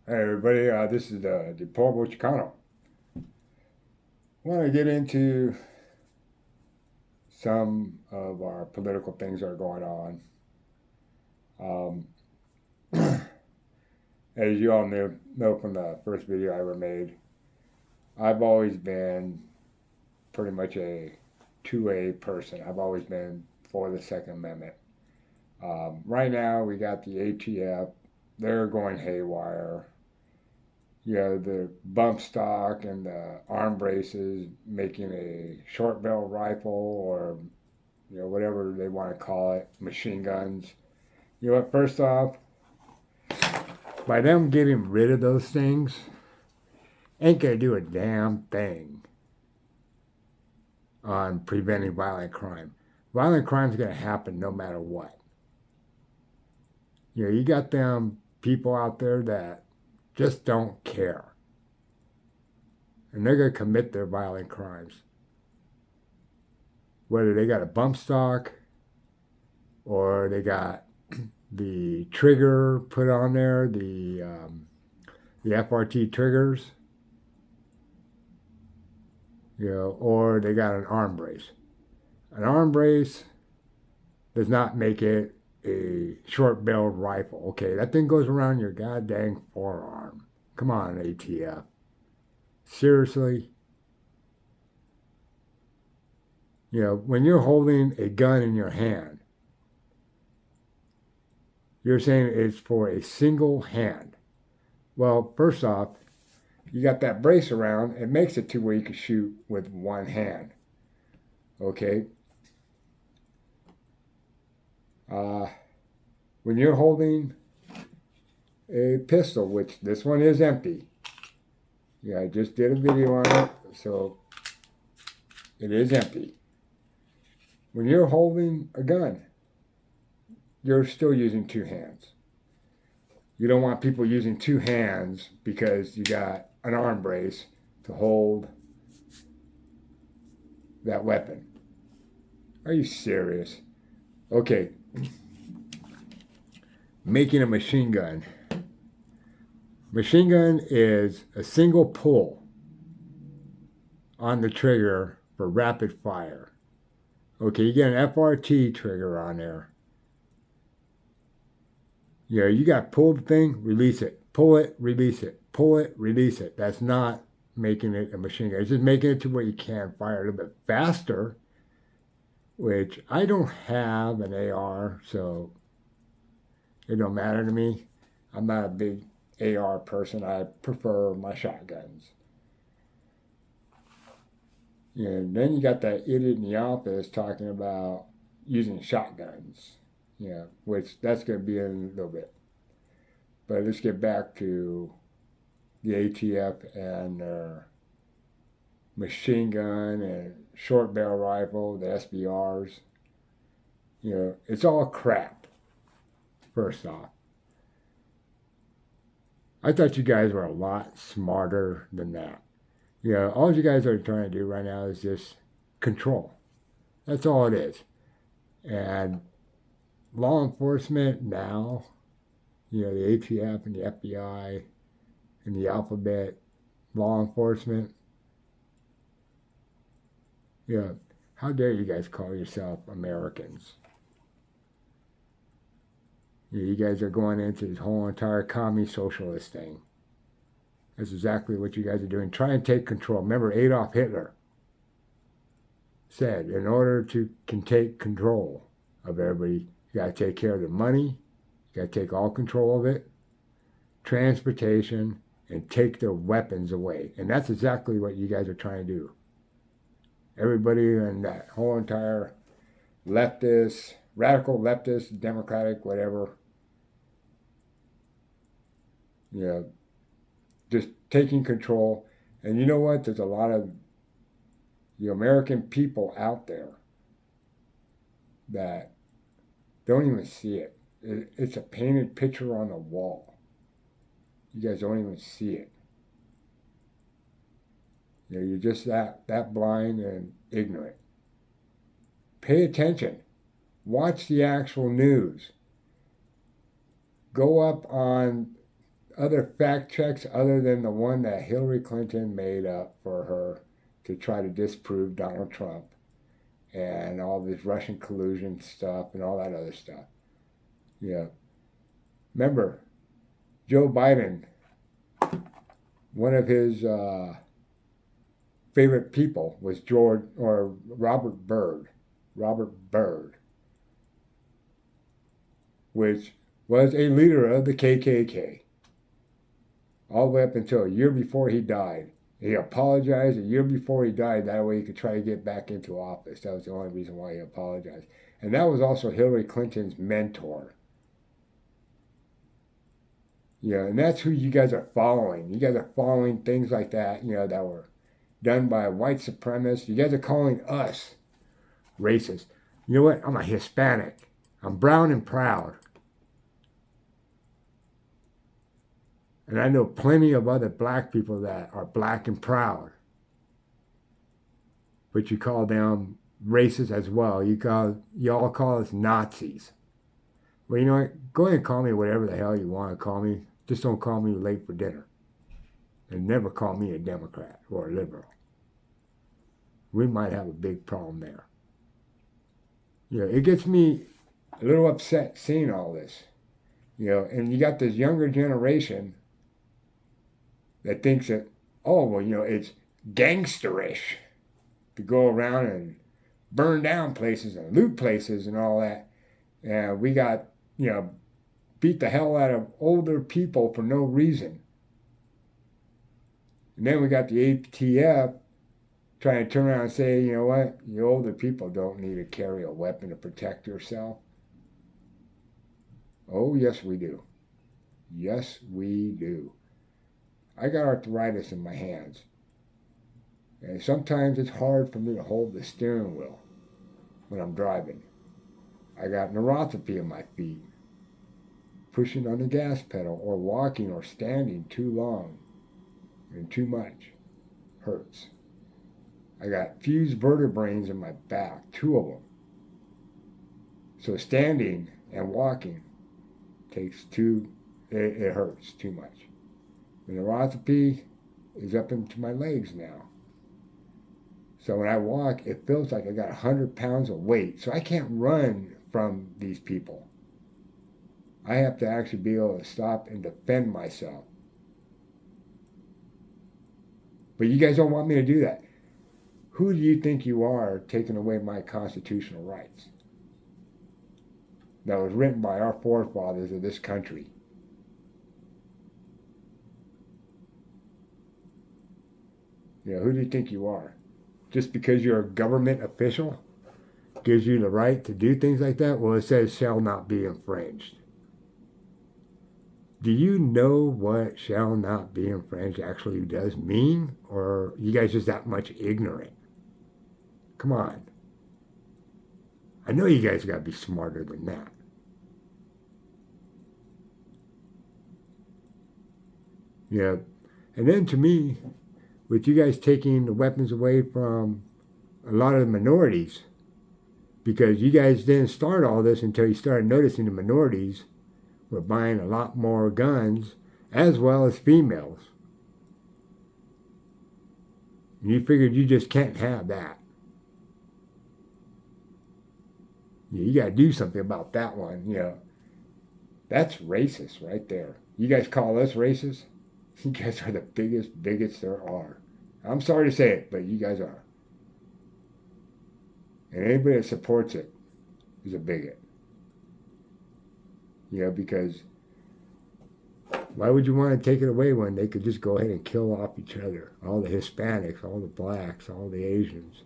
Hey everybody, this is the Deplorable Chicano. I want to get into some of our political things that are going on. Um, as you all know from the first video I ever made, I've always been pretty much a 2A person. I've always been for the Second Amendment. Right now, we got the ATF. They're going haywire. The bump stock and the arm braces making a short barrel rifle or whatever they want to call it, machine guns. You know what? First off, by them getting rid of those things, ain't gonna do a damn thing on preventing violent crime. Violent crime is gonna happen no matter what. You got them people out there that just don't care, and they're gonna commit their violent crimes. Whether they got a bump stock or they got the trigger put on there, the FRT triggers, or they got an arm brace. An arm brace does not make it a short barreled rifle. Okay, that thing goes around your goddamn forearm. Come on, ATF. Seriously? When you're holding a gun in your hand, you're saying it's for a single hand. Well, first off, you got that brace around, it makes it to where you can shoot with one hand. Okay? When you're holding a pistol, which this one is empty. Yeah, I just did a video on it, so it is empty. When you're holding a gun, you're still using two hands. You don't want people using two hands because you got an arm brace to hold that weapon. Are you serious? Okay. Making a machine gun. Machine gun is a single pull on the trigger for rapid fire. Okay, you get an FRT trigger on there. You got to pull the thing, release it. Pull it, release it. Pull it, release it. That's not making it a machine gun. It's just making it to where you can fire a little bit faster, which I don't have an AR, so it don't matter to me. I'm not a big AR person. I prefer my shotguns. Then you got that idiot in the office talking about using shotguns. Which that's going to be in a little bit. But let's get back to the ATF and their machine gun and short barrel rifle, the SBRs. It's all crap, first off. I thought you guys were a lot smarter than that. All you guys are trying to do right now is just control. That's all it is. And law enforcement now, the ATF and the FBI and the alphabet law enforcement, how dare you guys call yourself Americans? You guys are going into this whole entire commie socialist thing. That's exactly what you guys are doing. Try and take control. Remember, Adolf Hitler said, in order to take control of everybody, you got to take care of the money, you got to take all control of it, transportation, and take their weapons away. And that's exactly what you guys are trying to do. Everybody in that whole entire leftist, radical leftist, democratic, whatever, just taking control. And you know what? There's a lot of the American people out there that don't even see it. It's a painted picture on the wall. You guys don't even see it. You're just that blind and ignorant. Pay attention. Watch the actual news. Go up on other fact checks other than the one that Hillary Clinton made up for her to try to disprove Donald Trump and all this Russian collusion stuff and all that other stuff. Yeah. Remember, Joe Biden, one of his favorite people was Robert Byrd. Robert Byrd, which was a leader of the KKK all the way up until a year before he died. He apologized a year before he died. That way he could try to get back into office. That was the only reason why he apologized. And that was also Hillary Clinton's mentor. Yeah, and that's who you guys are following. You guys are following things like that, that were done by white supremacists. You guys are calling us racist. You know what? I'm a Hispanic. I'm brown and proud. And I know plenty of other black people that are black and proud. But you call them racist as well. You all call us Nazis. Well, you know what? Go ahead and call me whatever the hell you want to call me. Just don't call me late for dinner. And never call me a Democrat or a liberal. We might have a big problem there. It gets me a little upset seeing all this. And you got this younger generation that thinks that, it's gangsterish to go around and burn down places and loot places and all that. And we got, beat the hell out of older people for no reason. And then we got the ATF trying to turn around and say, you know what, you older people don't need to carry a weapon to protect yourself. Oh, yes, we do. Yes, we do. I got arthritis in my hands. And sometimes it's hard for me to hold the steering wheel when I'm driving. I got neuropathy in my feet. Pushing on the gas pedal or walking or standing too long and too much hurts. I got fused vertebrae in my back, 2 of them. So standing and walking takes it hurts too much. The neuropathy is up into my legs now. So when I walk, it feels like I got 100 pounds of weight. So I can't run from these people. I have to actually be able to stop and defend myself. But you guys don't want me to do that. Who do you think you are taking away my constitutional rights? That was written by our forefathers of this country. Who do you think you are? Just because you're a government official gives you the right to do things like that? Well, it says shall not be infringed. Do you know what shall not be infringed actually does mean? Or you guys just that much ignorant? Come on. I know you guys got to be smarter than that. And then to me, with you guys taking the weapons away from a lot of the minorities, because you guys didn't start all this until you started noticing the minorities were buying a lot more guns, as well as females. And you figured you just can't have that. You got to do something about that one. That's racist right there. You guys call us racist? You guys are the biggest bigots there are. I'm sorry to say it, but you guys are. And anybody that supports it is a bigot. Because why would you want to take it away when they could just go ahead and kill off each other? All the Hispanics, all the blacks, all the Asians.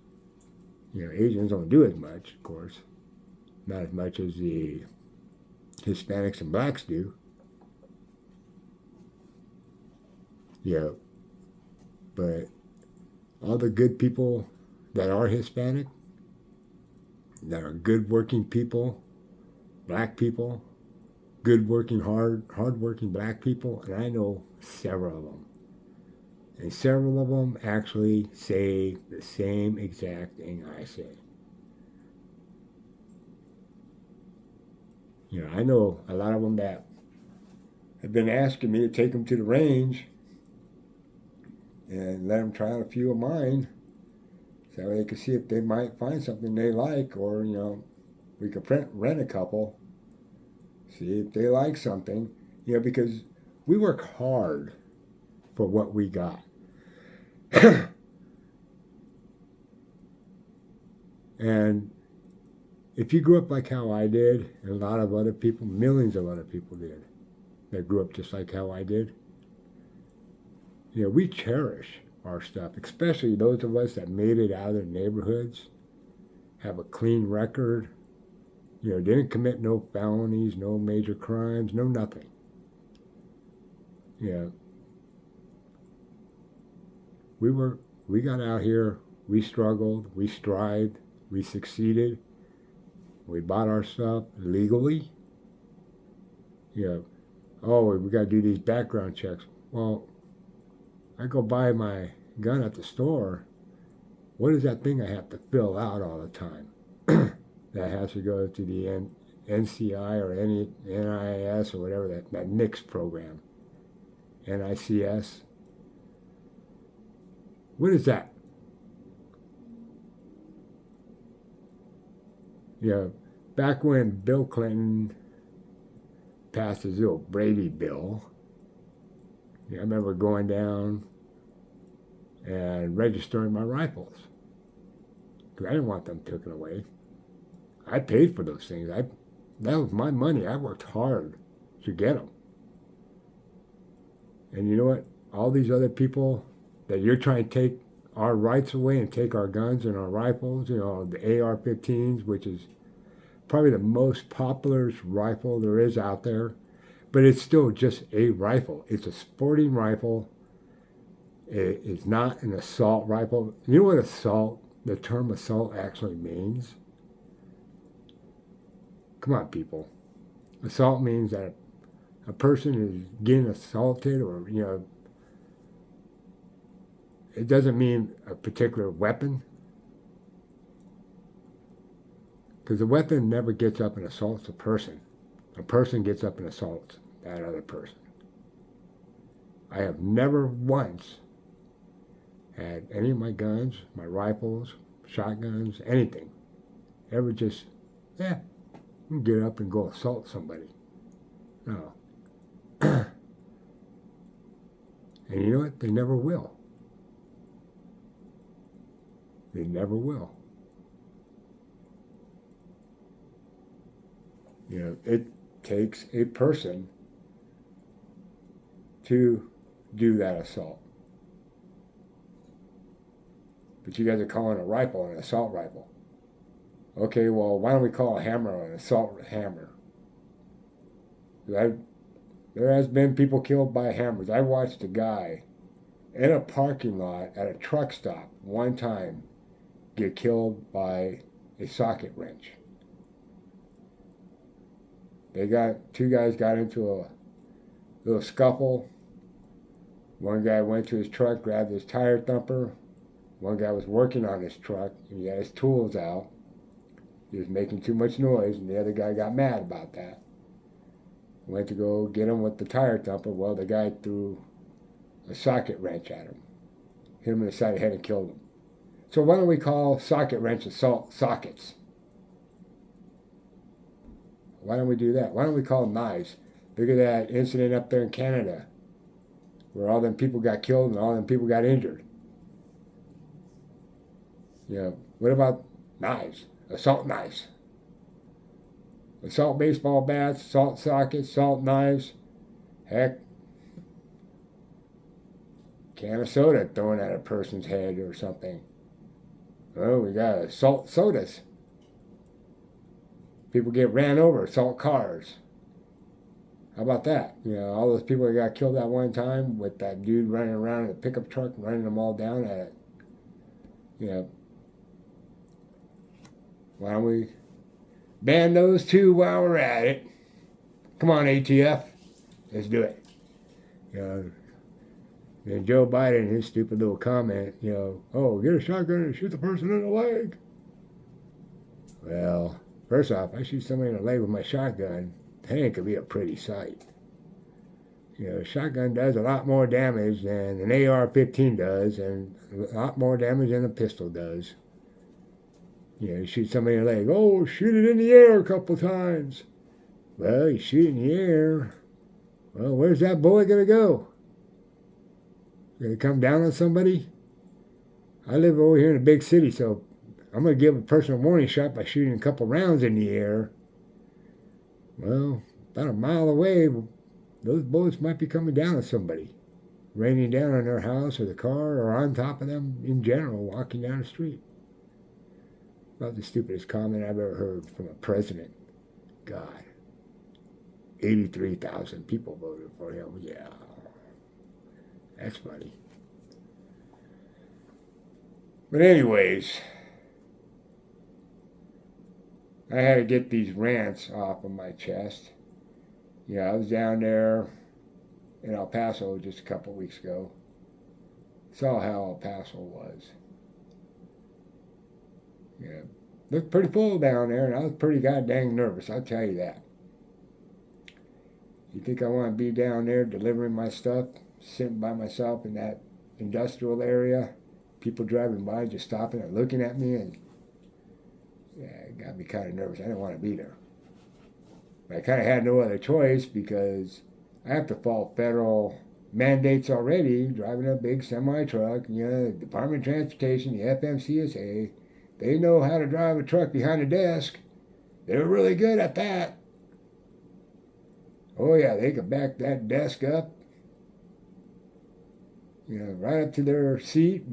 Asians don't do as much, of course. Not as much as the Hispanics and blacks do. But all the good people that are Hispanic, that are good working people, black people, good working, hard working black people, and I know several of them. And several of them actually say the same exact thing I say. I know a lot of them that have been asking me to take them to the range and let them try out a few of mine so they could see if they might find something they like, or, we could rent a couple, see if they like something, because we work hard for what we got. And if you grew up like how I did, and a lot of other people, millions of other people did, that grew up just like how I did, we cherish our stuff, especially those of us that made it out of their neighborhoods, have a clean record, didn't commit no felonies, no major crimes, no nothing. We got out here, we struggled, we strived, we succeeded, we bought our stuff legally. Oh, we got to do these background checks. Well, I go buy my gun at the store. What is that thing I have to fill out all the time? That has to go to the NCI or any NIS or whatever, that NICS program. NICS. What is that? Back when Bill Clinton passed his little Brady bill, I remember going down and registering my rifles, because I didn't want them taken away. I paid for those things. That was my money. I worked hard to get them. And you know what? All these other people that you're trying to take our rights away and take our guns and our rifles, the AR-15s, which is probably the most popular rifle there is out there, but it's still just a rifle. It's a sporting rifle. It's not an assault rifle. You know what the term assault actually means? Come on, people. Assault means that a person is getting assaulted, or, it doesn't mean a particular weapon. Because the weapon never gets up and assaults a person. A person gets up and assaults that other person. I have never once had any of my guns, my rifles, shotguns, anything, ever just, get up and go assault somebody. No. And you know what? They never will. They never will. It takes a person to do that assault. But you guys are calling a rifle an assault rifle. Okay, well, why don't we call a hammer an assault hammer? There has been people killed by hammers. I watched a guy in a parking lot at a truck stop one time get killed by a socket wrench. Two guys got into a little scuffle. One guy went to his truck, grabbed his tire thumper. One guy was working on his truck, and he had his tools out. He was making too much noise, and the other guy got mad about that. Went to go get him with the tire thumper. Well, the guy threw a socket wrench at him. Hit him in the side of the head and killed him. So why don't we call socket wrench assault sockets? Why don't we do that? Why don't we call them knives? Look at that incident up there in Canada where all them people got killed and all them people got injured. What about knives? Assault knives. Assault baseball bats, assault sockets, assault knives. Heck, can of soda thrown at a person's head or something. Oh, we got assault sodas. People get ran over, assault cars. How about that? All those people that got killed that one time with that dude running around in a pickup truck, running them all down at it. Why don't we ban those two while we're at it? Come on, ATF. Let's do it. And Joe Biden, his stupid little comment, oh, get a shotgun and shoot the person in the leg. Well, first off, I shoot somebody in the leg with my shotgun, that ain't gonna be a pretty sight. You know, a shotgun does a lot more damage than an AR-15 does, and a lot more damage than a pistol does. You know, you shoot somebody in the leg, oh, shoot it in the air a couple times. Well, you shoot in the air, well, where's that bullet going to go? Going to come down on somebody? I live over here in a big city, so I'm going to give a person a warning shot by shooting a couple rounds in the air. Well, about a mile away, those bullets might be coming down on somebody, raining down on their house or the car or on top of them in general, walking down the street. About the stupidest comment I've ever heard from a president. God, 83,000 people voted for him. Yeah, that's funny. But anyways, I had to get these rants off of my chest. Yeah, I was down there in El Paso just a couple weeks ago. Saw how El Paso was. Yeah, looked pretty full down there, and I was pretty goddamn nervous, I'll tell you that. You think I want to be down there delivering my stuff, sitting by myself in that industrial area, people driving by just stopping and looking at me, and yeah, it got me kind of nervous. I didn't want to be there. But I kind of had no other choice because I have to follow federal mandates already, driving a big semi-truck. You know, the Department of Transportation, the FMCSA, they know how to drive a truck behind a desk. They're really good at that. Oh yeah, they can back that desk up, you know, right up to their seat.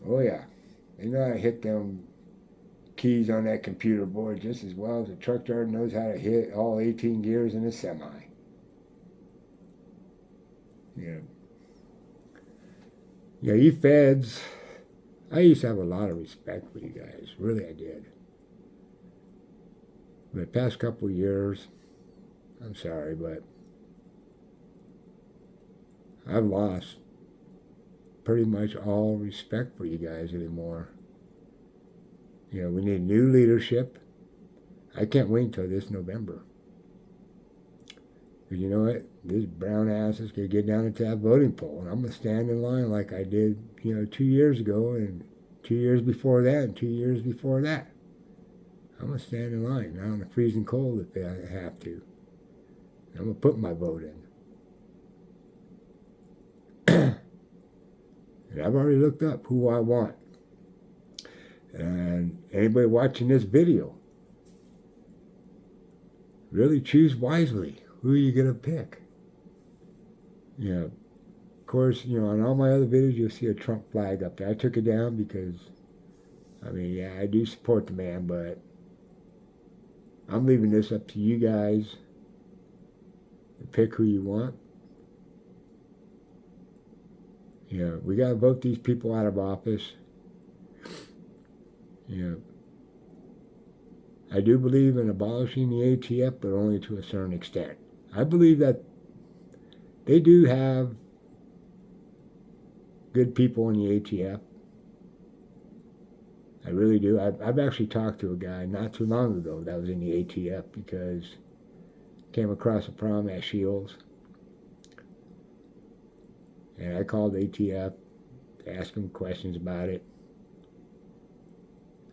Oh yeah, they know how to hit them keys on that computer board just as well as a truck driver knows how to hit all 18 gears in a semi. Yeah. Yeah, you feds, I used to have a lot of respect for you guys. Really, I did. But the past couple of years, I'm sorry, but I've lost pretty much all respect for you guys anymore. You know, we need new leadership. I can't wait until this November. Because you know what? This brown ass is going to get down into that voting poll, and I'm going to stand in line like I did, 2 years ago, and 2 years before that, and 2 years before that. I'm going to stand in line out in the freezing cold if I have to. I'm going to put my vote in. And I've already looked up who I want. And anybody watching this video, really choose wisely. Who are you going to pick? Of course, on all my other videos, you'll see a Trump flag up there. I took it down because, yeah, I do support the man, but I'm leaving this up to you guys to pick who you want. We got to vote these people out of office. I do believe in abolishing the ATF, but only to a certain extent. I believe that they do have good people in the ATF. I really do. I've actually talked to a guy not too long ago that was in the ATF because came across a problem at Shields. And I called ATF to ask him questions about it.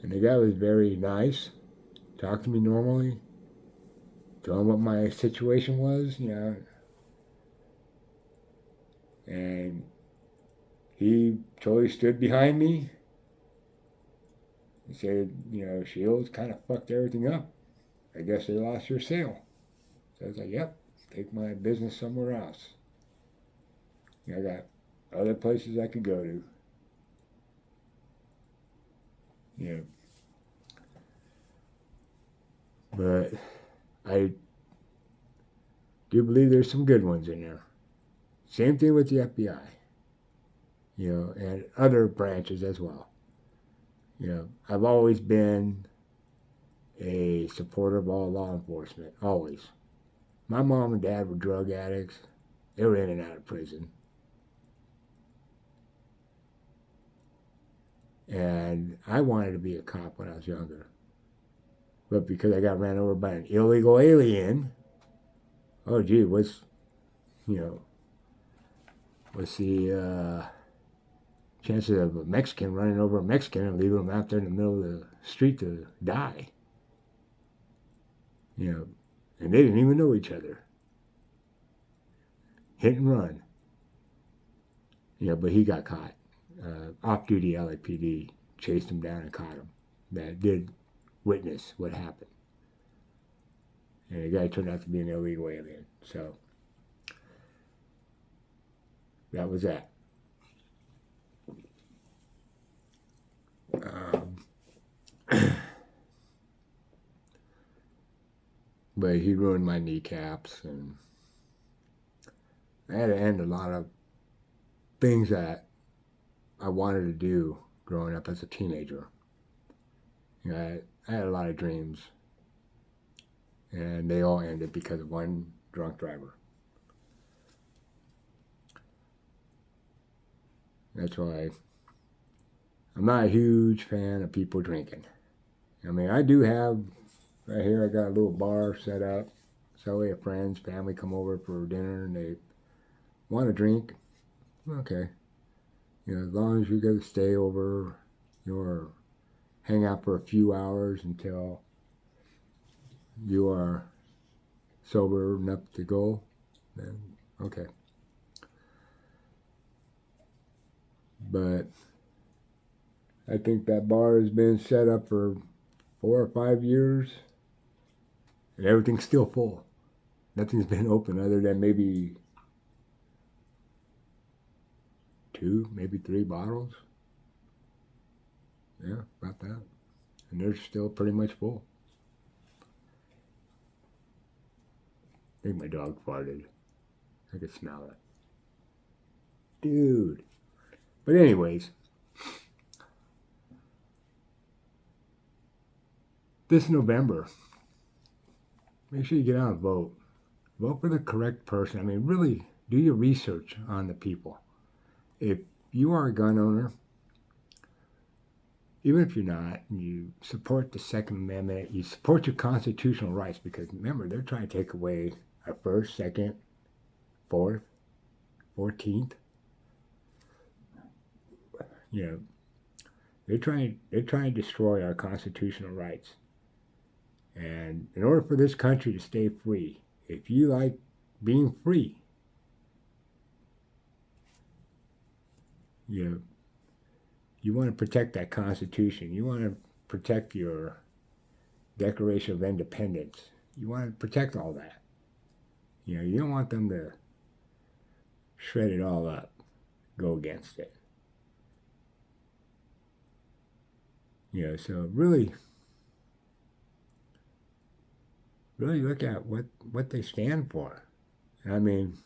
And the guy was very nice, talked to me normally, told him what my situation was, and he totally stood behind me. He said, Shields kind of fucked everything up. I guess they lost your sale. So I was like, yep, take my business somewhere else. I got other places I could go to. But I do believe there's some good ones in there. Same thing with the FBI, and other branches as well. I've always been a supporter of all law enforcement, always. My mom and dad were drug addicts. They were in and out of prison. And I wanted to be a cop when I was younger. But because I got ran over by an illegal alien, oh, gee, you know, what's the chances of a Mexican running over a Mexican and leaving them out there in the middle of the street to die? You know, and they didn't even know each other. Hit and run. But he got caught. Off-duty LAPD chased him down and caught him. That did witness what happened. And the guy turned out to be an illegal alien. So that was that. But he ruined my kneecaps, and I had to end a lot of things that I wanted to do growing up as a teenager. I had a lot of dreams, and they all ended because of one drunk driver. That's why I'm not a huge fan of people drinking. I mean, I do have, right here, I got a little bar set up. So we have friends, family come over for dinner, and they want to drink. Okay. As long as you get to stay over, or hang out for a few hours until you are sober enough to go, then okay. But I think that bar has been set up for 4 or 5 years, and everything's still full. Nothing's been open other than maybe 2, maybe 3 bottles. Yeah, about that. And they're still pretty much full. I think my dog farted. I could smell it. Dude. But anyways, this November, make sure you get out and vote. Vote for the correct person. I mean, really do your research on the people. If you are a gun owner, even if you're not, you support the Second Amendment, you support your constitutional rights, because remember, they're trying to take away our First, Second, Fourth, 14th. They're trying to destroy our constitutional rights. And in order for this country to stay free, if you like being free, you want to protect that Constitution. You want to protect your Declaration of Independence. You want to protect all that. You don't want them to shred it all up, go against it. So really look at what they stand for. I mean,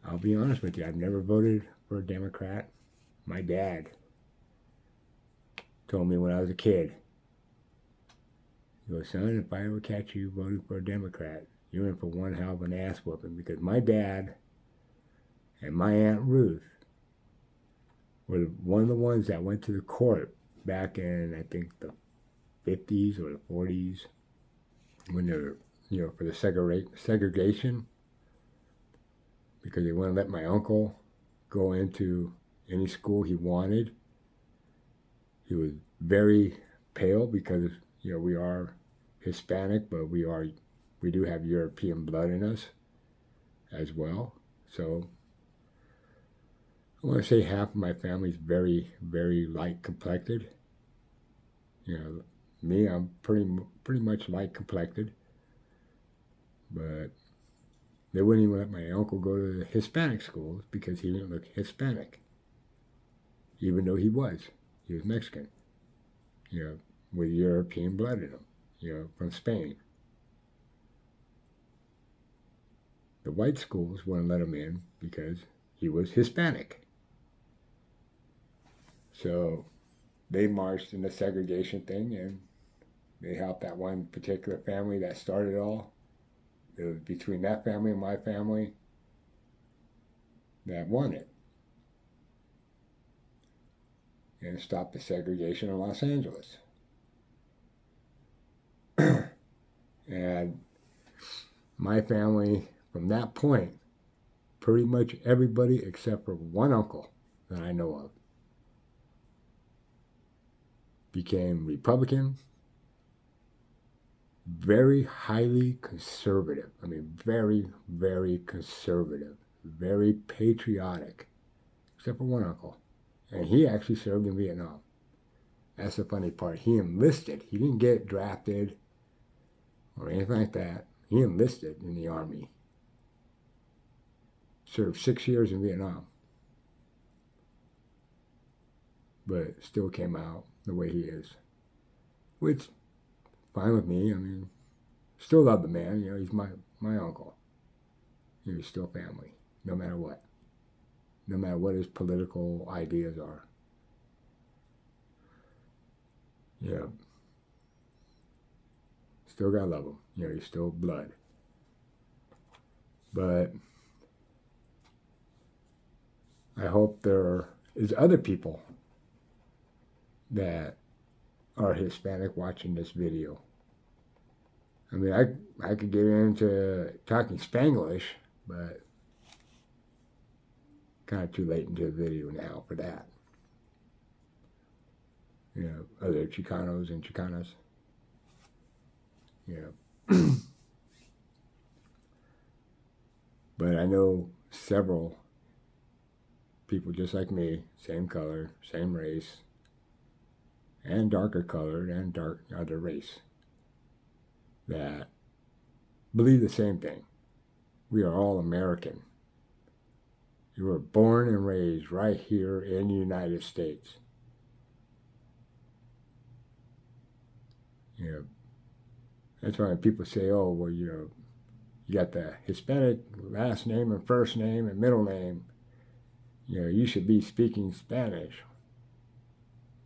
I'll be honest with you, I've never voted for a Democrat. My dad told me when I was a kid, he goes, son, if I ever catch you voting for a Democrat, you're in for one hell of an ass whooping, because my dad and my Aunt Ruth were one of the ones that went to the court back in, I think, the 50s or the 40s, when they were, for the segregation, because they wouldn't let my uncle go into any school he wanted. He was very pale because, we are Hispanic, but we do have European blood in us as well. So I want to say half of my family's very, very light complected. Me, I'm pretty much light complected. But they wouldn't even let my uncle go to the Hispanic schools because he didn't look Hispanic, even though he was Mexican, with European blood in him, from Spain. The white schools wouldn't let him in because he was Hispanic. So they marched in the segregation thing, and they helped that one particular family that started it all. It was between that family and my family that won it and stopped the segregation in Los Angeles. And my family, from that point, pretty much everybody except for one uncle that I know of became Republican, very highly conservative. I mean, very, very conservative, very patriotic, except for one uncle. And he actually served in Vietnam. That's the funny part. He enlisted. He didn't get drafted or anything like that. He enlisted in the Army. Served 6 years in Vietnam. But still came out the way he is. Which, fine with me. I mean, still love the man. You know, he's my uncle. He's still family, no matter what. No matter what his political ideas are. Yeah. Still gotta love him. You know, he's still blood. But I hope there is other people that are Hispanic watching this video. I mean, I could get into talking Spanglish, but kind of too late into the video now for that. You know, other Chicanos and Chicanas. You know. But I know several people just like me, same color, same race, and darker colored and dark other race, that believe the same thing. We are all American. You were born and raised right here in the United States. You know, that's why people say, oh, well, you got the Hispanic last name and first name and middle name. You know, you should be speaking Spanish.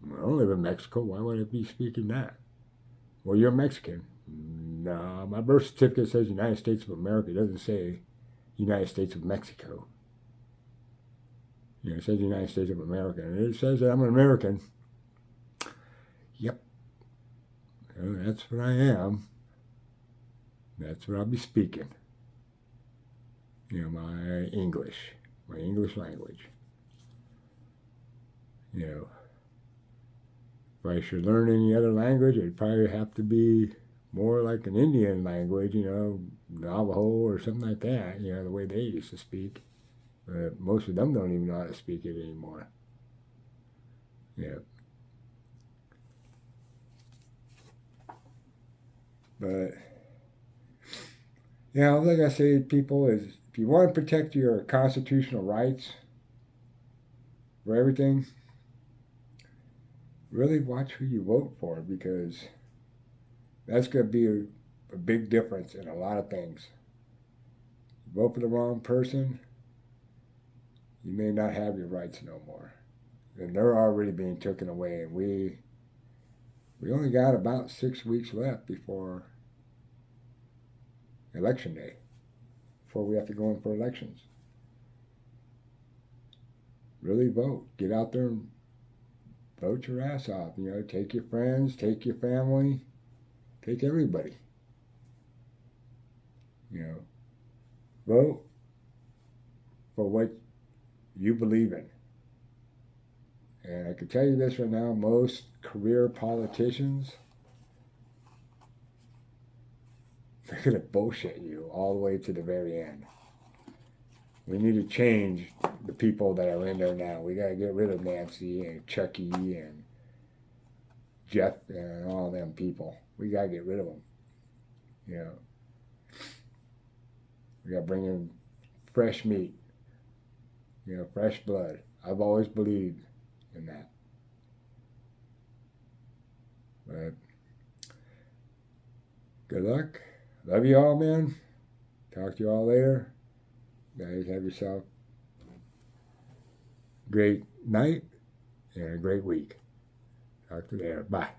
Well, I don't live in Mexico. Why would I be speaking that? Well, you're Mexican. No, my birth certificate says United States of America. It doesn't say United States of Mexico. You know, it says United States of America. And it says that I'm an American. Yep. Well, that's what I am. That's what I'll be speaking. You know, my English language. You know, if I should learn any other language, it'd probably have to be more like an Indian language, you know, Navajo or something like that, you know, the way they used to speak. But most of them don't even know how to speak it anymore. Yeah. But, you know, like I say, people, is if you want to protect your constitutional rights for everything, really watch who you vote for, because that's going to be a big difference in a lot of things. You vote for the wrong person, you may not have your rights no more. And they're already being taken away. And we only got about 6 weeks left before Election Day, before we have to go in for elections. Really vote. Get out there and vote your ass off. You know, take your friends, take your family, take everybody. You know, vote for what you believe in. And I can tell you this right now, most career politicians, they're going to bullshit you all the way to the very end. We need to change the people that are in there now. We got to get rid of Nancy and Chucky and Jeff and all them people. We got to get rid of them. You know, we got to bring in fresh meat, you know, fresh blood. I've always believed in that. But good luck. Love you all, man. Talk to you all later. Guys, have yourself a great night and a great week. Talk to you later. Bye.